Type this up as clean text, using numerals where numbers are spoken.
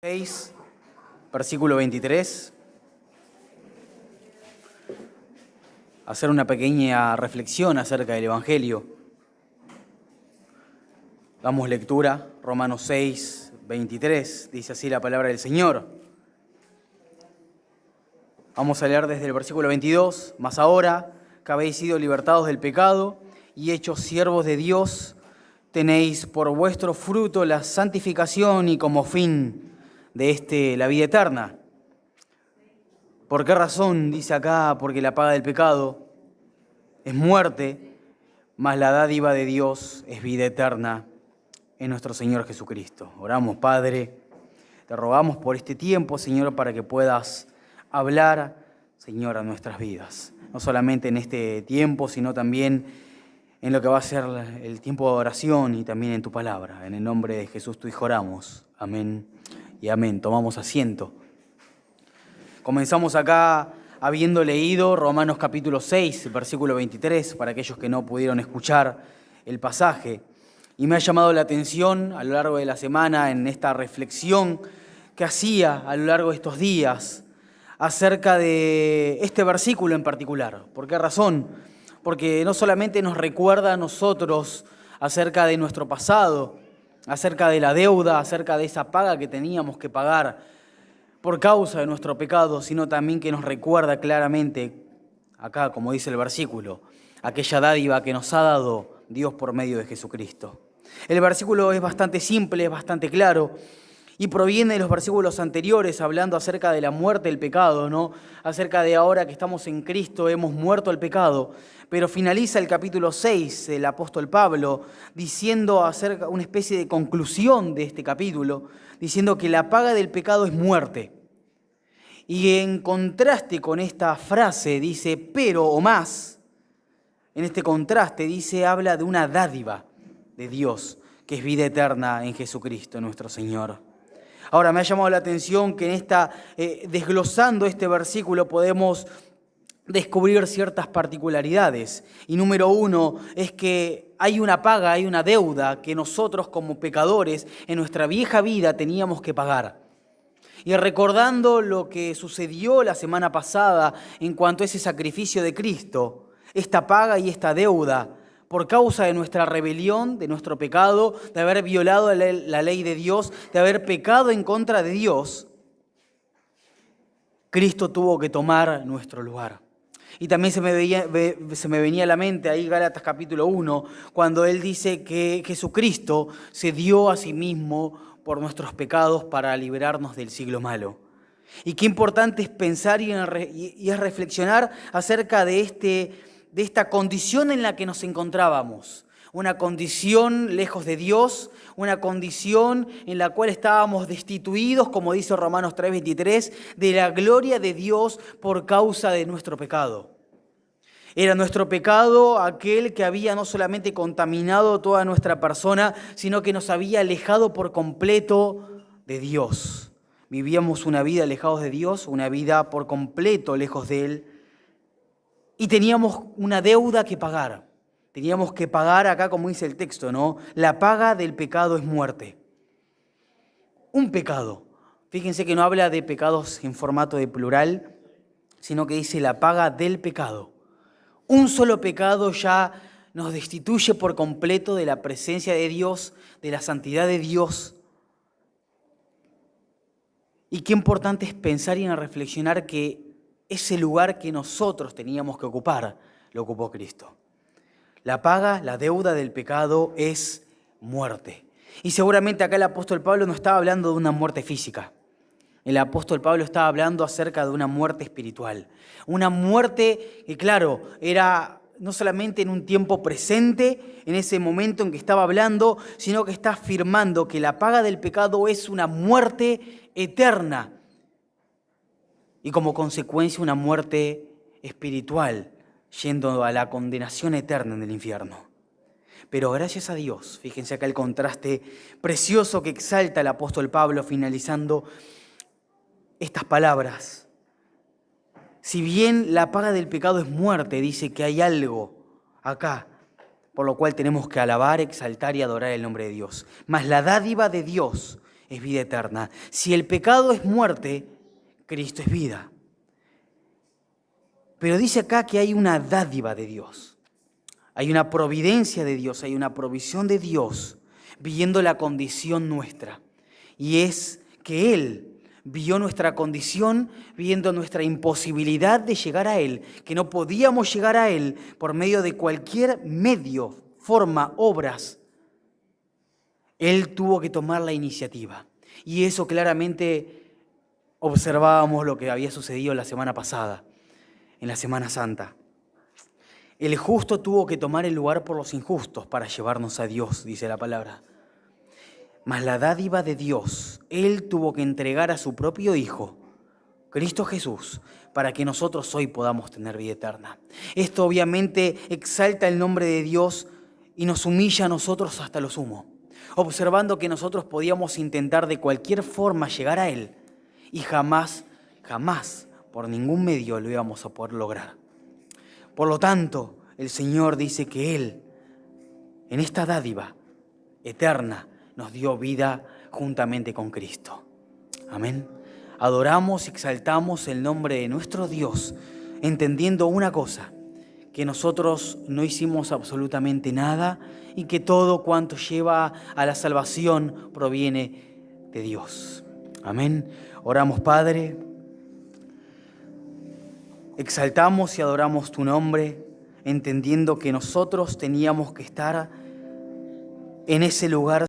6, versículo 23. Hacer una pequeña reflexión acerca del Evangelio. Damos lectura, Romanos 6, 23, dice así la palabra del Señor. Vamos a leer desde el versículo 22. Mas ahora que habéis sido libertados del pecado y hechos siervos de Dios, tenéis por vuestro fruto la santificación y como fin de la vida eterna. ¿Por qué razón? Dice acá, porque la paga del pecado es muerte, mas la dádiva de Dios es vida eterna en nuestro Señor Jesucristo. Oramos, Padre, te rogamos por este tiempo, Señor, para que puedas hablar, Señor, a nuestras vidas. No solamente en este tiempo, sino también en lo que va a ser el tiempo de oración y también en tu palabra. En el nombre de Jesús, tu Hijo, oramos. Amén y amén. Tomamos asiento. Comenzamos acá habiendo leído Romanos capítulo 6, versículo 23, para aquellos que no pudieron escuchar el pasaje. Y me ha llamado la atención a lo largo de la semana en esta reflexión que hacía a lo largo de estos días acerca de este versículo en particular. ¿Por qué razón? Porque no solamente nos recuerda a nosotros acerca de nuestro pasado, acerca de la deuda, acerca de esa paga que teníamos que pagar por causa de nuestro pecado, sino también que nos recuerda claramente, acá como dice el versículo, aquella dádiva que nos ha dado Dios por medio de Jesucristo. El versículo es bastante simple, es bastante claro, y proviene de los versículos anteriores, hablando acerca de la muerte del pecado, ¿no? Acerca de ahora que estamos en Cristo, hemos muerto al pecado. Pero finaliza el capítulo 6, el apóstol Pablo, diciendo acerca una especie de conclusión de este capítulo, diciendo que la paga del pecado es muerte. Y en contraste con esta frase dice, pero o más, en este contraste dice, habla de una dádiva de Dios, que es vida eterna en Jesucristo, nuestro Señor. Ahora, me ha llamado la atención que desglosando este versículo podemos descubrir ciertas particularidades. Y número uno es que hay una paga, hay una deuda que nosotros como pecadores en nuestra vieja vida teníamos que pagar. Y recordando lo que sucedió la semana pasada en cuanto a ese sacrificio de Cristo, esta paga y esta deuda, por causa de nuestra rebelión, de nuestro pecado, de haber violado la ley de Dios, de haber pecado en contra de Dios, Cristo tuvo que tomar nuestro lugar. Y también se me venía a la mente ahí Gálatas capítulo 1, cuando Él dice que Jesucristo se dio a sí mismo por nuestros pecados para liberarnos del siglo malo. Y qué importante es pensar y es reflexionar acerca de esta condición en la que nos encontrábamos. Una condición lejos de Dios, una condición en la cual estábamos destituidos, como dice Romanos 3:23, de la gloria de Dios por causa de nuestro pecado. Era nuestro pecado aquel que había no solamente contaminado toda nuestra persona, sino que nos había alejado por completo de Dios. Vivíamos una vida alejados de Dios, una vida por completo lejos de Él. Y teníamos una deuda que pagar. Teníamos que pagar acá, como dice el texto, ¿no? La paga del pecado es muerte. Un pecado. Fíjense que no habla de pecados en formato de plural, sino que dice la paga del pecado. Un solo pecado ya nos destituye por completo de la presencia de Dios, de la santidad de Dios. Y qué importante es pensar y reflexionar que ese lugar que nosotros teníamos que ocupar, lo ocupó Cristo. La paga, la deuda del pecado es muerte. Y seguramente acá el apóstol Pablo no estaba hablando de una muerte física. El apóstol Pablo estaba hablando acerca de una muerte espiritual. Una muerte que, claro, era no solamente en un tiempo presente, en ese momento en que estaba hablando, sino que está afirmando que la paga del pecado es una muerte eterna. Y como consecuencia una muerte espiritual, yendo a la condenación eterna en el infierno. Pero gracias a Dios, fíjense acá el contraste precioso que exalta el apóstol Pablo finalizando estas palabras. Si bien la paga del pecado es muerte, dice que hay algo acá, por lo cual tenemos que alabar, exaltar y adorar el nombre de Dios. Mas la dádiva de Dios es vida eterna. Si el pecado es muerte, Cristo es vida. Pero dice acá que hay una dádiva de Dios. Hay una providencia de Dios, hay una provisión de Dios viendo la condición nuestra. Y es que Él vio nuestra condición, viendo nuestra imposibilidad de llegar a Él, que no podíamos llegar a Él por medio de cualquier medio, forma, obras. Él tuvo que tomar la iniciativa. Y eso claramente observábamos lo que había sucedido la semana pasada, en la Semana Santa. El justo tuvo que tomar el lugar por los injustos para llevarnos a Dios, dice la palabra. Mas la dádiva de Dios, Él tuvo que entregar a su propio Hijo, Cristo Jesús, para que nosotros hoy podamos tener vida eterna. Esto obviamente exalta el nombre de Dios y nos humilla a nosotros hasta lo sumo, observando que nosotros podíamos intentar de cualquier forma llegar a Él y jamás, por ningún medio lo íbamos a poder lograr. Por lo tanto, el Señor dice que Él, en esta dádiva eterna, nos dio vida juntamente con Cristo. Amén. Adoramos y exaltamos el nombre de nuestro Dios, entendiendo una cosa, que nosotros no hicimos absolutamente nada y que todo cuanto lleva a la salvación proviene de Dios. Amén. Oramos, Padre. Exaltamos y adoramos tu nombre, entendiendo que nosotros teníamos que estar en ese lugar